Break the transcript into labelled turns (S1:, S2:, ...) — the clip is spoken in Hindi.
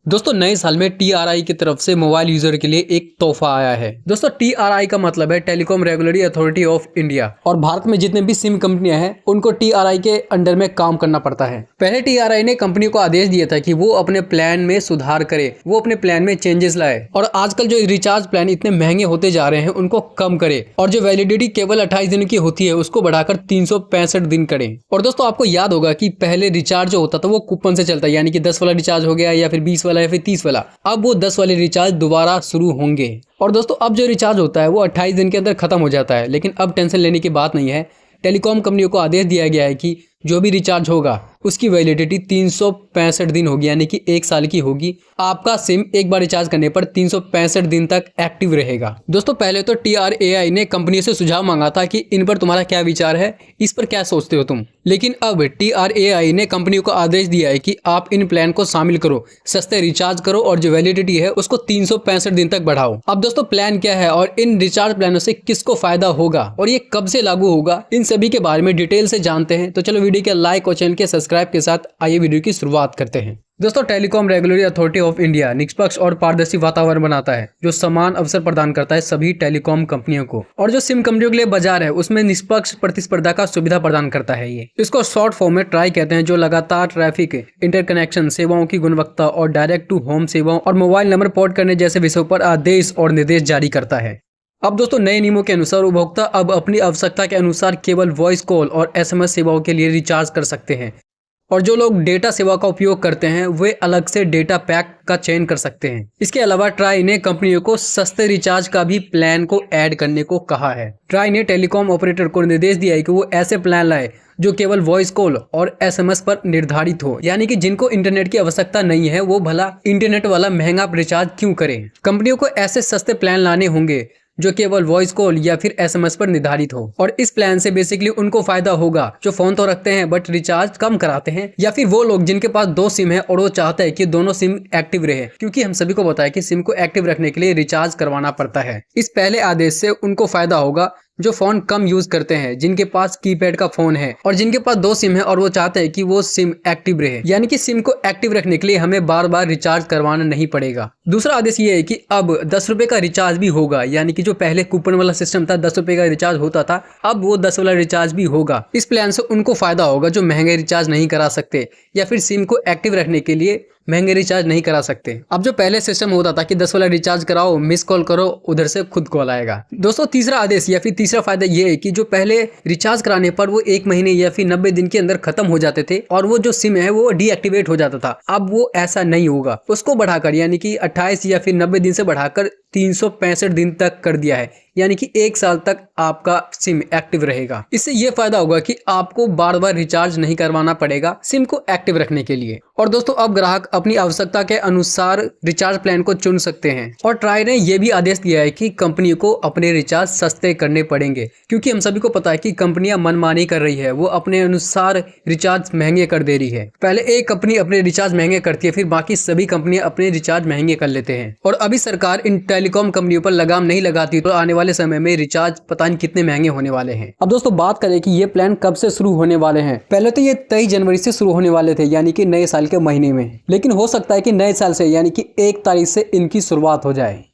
S1: दोस्तों नए साल में टीआरआई की तरफ से मोबाइल यूजर के लिए एक तोहफा आया है। दोस्तों टीआरआई का मतलब है telecom regulatory authority of India और भारत में जितने भी सिम कंपनियां हैं उनको टीआरआई के अंडर में काम करना पड़ता है। पहले टीआरआई ने कंपनी को आदेश दिया था कि वो अपने प्लान में सुधार करे, वो अपने प्लान में चेंजेस लाए और आजकल जो रिचार्ज प्लान इतने महंगे होते जा रहे हैं उनको कम करे और जो वैलिडिटी केवल 28 दिन की होती है उसको बढ़ाकर 365 दिन करें। और दोस्तों आपको याद होगा कि पहले रिचार्ज जो होता था वो कूपन से चलता है, यानी कि 10 वाला रिचार्ज हो गया या फिर 20 वाला या फिर 30 वाला। अब वो 10 वाले रिचार्ज दोबारा शुरू होंगे और दोस्तों अब जो रिचार्ज होता है वो 28 दिन के अंदर खत्म हो जाता है। लेकिन अब टेंशन लेने की बात नहीं है। टेलीकॉम कंपनियों को आदेश दिया गया है कि जो भी रिचार्ज होगा उसकी वैलिडिटी 365 दिन होगी, यानी कि 1 साल की होगी। आपका सिम एक बार रिचार्ज करने पर 365 दिन तक एक्टिव रहेगा। दोस्तों पहले तो टीआरएआई ने कंपनी से सुझाव मांगा था कि इन पर तुम्हारा क्या विचार है, इस पर क्या सोचते हो तुम। लेकिन अब टीआरएआई ने कंपनियों को आदेश दिया है कि आप इन प्लान को शामिल करो, सस्ते रिचार्ज करो और जो वैलिडिटी है उसको 365 दिन तक बढ़ाओ। अब दोस्तों प्लान क्या है और इन रिचार्ज प्लानों से किसको फायदा होगा और ये कब से लागू होगा, इन सभी के बारे में डिटेल से जानते हैं। तो चलो वीडियो के लाइक और चैनल के सब्सक्राइब के साथ आइए वीडियो की शुरुआत करते हैं। दोस्तों telecom regulatory authority of India निष्पक्ष और पारदर्शी वातावरण बनाता है जो समान अवसर प्रदान करता है सभी टेलीकॉम कंपनियों को, और जो सिम कंपनियों के लिए बाजार है उसमें निष्पक्ष प्रतिस्पर्धा का सुविधा प्रदान करता है। ये इसको शॉर्ट फॉर्म में ट्राई कहते हैं, जो लगातार ट्रैफिक, इंटरकनेक्शन, सेवाओं की गुणवत्ता और डायरेक्ट टू होम सेवाओं और मोबाइल नंबर पोर्ट करने जैसे विषयों पर आदेश और निर्देश जारी करता है। अब दोस्तों नए नियमों के अनुसार उपभोक्ता अब अपनी आवश्यकता के अनुसार केवल वॉइस कॉल और एसएमएस सेवाओं के लिए रिचार्ज कर सकते हैं, और जो लोग डेटा सेवा का उपयोग करते हैं वे अलग से डेटा पैक का चयन कर सकते हैं। इसके अलावा ट्राई ने कंपनियों को सस्ते रिचार्ज का भी प्लान को ऐड करने को कहा है। ट्राई ने टेलीकॉम ऑपरेटर को निर्देश दिया है कि वो ऐसे प्लान लाए जो केवल वॉइस कॉल और एसएमएस पर निर्धारित हो, यानी कि जिनको इंटरनेट की आवश्यकता नहीं है वो भला इंटरनेट वाला महंगा रिचार्ज क्यों करें। कंपनियों को ऐसे सस्ते प्लान लाने होंगे जो केवल वॉइस कॉल या फिर एसएमएस पर निर्धारित हो, और इस प्लान से बेसिकली उनको फायदा होगा जो फोन तो रखते हैं बट रिचार्ज कम कराते हैं, या फिर वो लोग जिनके पास 2 सिम है और वो चाहते हैं कि दोनों सिम एक्टिव रहे, क्योंकि हम सभी को पता है कि सिम को एक्टिव रखने के लिए रिचार्ज करवाना पड़ता है। इस पहले आदेश से उनको फायदा होगा जो फोन कम यूज करते हैं, जिनके पास कीपैड का फोन है और जिनके पास 2 सिम है और वो चाहते हैं कि वो सिम एक्टिव रहे, यानी कि सिम को एक्टिव रखने के लिए हमें बार बार रिचार्ज करवाना नहीं पड़ेगा। दूसरा आदेश ये है कि अब 10 रुपए का रिचार्ज भी होगा, यानी कि जो पहले कूपन वाला सिस्टम था 10 रुपए का रिचार्ज होता था, अब वो 10 वाला रिचार्ज भी होगा। इस प्लान से उनको फायदा होगा जो महंगे रिचार्ज नहीं करा सकते या फिर सिम को एक्टिव रखने के लिए महंगे रिचार्ज नहीं करा सकते। अब जो पहले सिस्टम होता था कि 10 वाला रिचार्ज कराओ, मिस कॉल करो, उधर से खुद कॉल आएगा। दोस्तों तीसरा आदेश या फिर तीसरा फायदा ये है कि जो पहले रिचार्ज कराने पर वो 1 महीने या फिर 90 दिन के अंदर खत्म हो जाते थे और वो जो सिम है वो डीएक्टिवेट हो जाता था, अब वो ऐसा नहीं होगा। उसको बढ़ाकर यानी कि 28 या फिर 90 दिन से बढ़ाकर 365 दिन तक कर दिया है, यानी कि 1 साल तक आपका सिम एक्टिव रहेगा। इससे ये फायदा होगा कि आपको बार बार रिचार्ज नहीं करवाना पड़ेगा सिम को एक्टिव रखने के लिए। और दोस्तों अब ग्राहक अपनी आवश्यकता के अनुसार रिचार्ज प्लान को चुन सकते हैं, और ट्राई ने यह भी आदेश दिया है कि कंपनी को अपने रिचार्ज सस्ते करने पड़ेंगे, क्योंकि हम सभी को पता है कि कंपनियां मनमानी कर रही है, वो अपने अनुसार रिचार्ज महंगे कर दे रही है। पहले एक कंपनी अपने रिचार्ज महंगे करती है, फिर बाकी सभी कंपनियां अपने रिचार्ज महंगे कर लेते हैं, और अभी सरकार इन टेलीकॉम कंपनियों पर लगाम नहीं लगाती तो आने वाले समय में रिचार्ज पता नहीं कितने महंगे होने वाले हैं। अब दोस्तों बात करें कि ये प्लान कब से शुरू होने वाले हैं। पहले तो ये 23 जनवरी से शुरू होने वाले थे, यानी कि नए साल के महीने में, लेकिन हो सकता है कि नए साल से यानी कि 1 तारीख से इनकी शुरुआत हो जाए।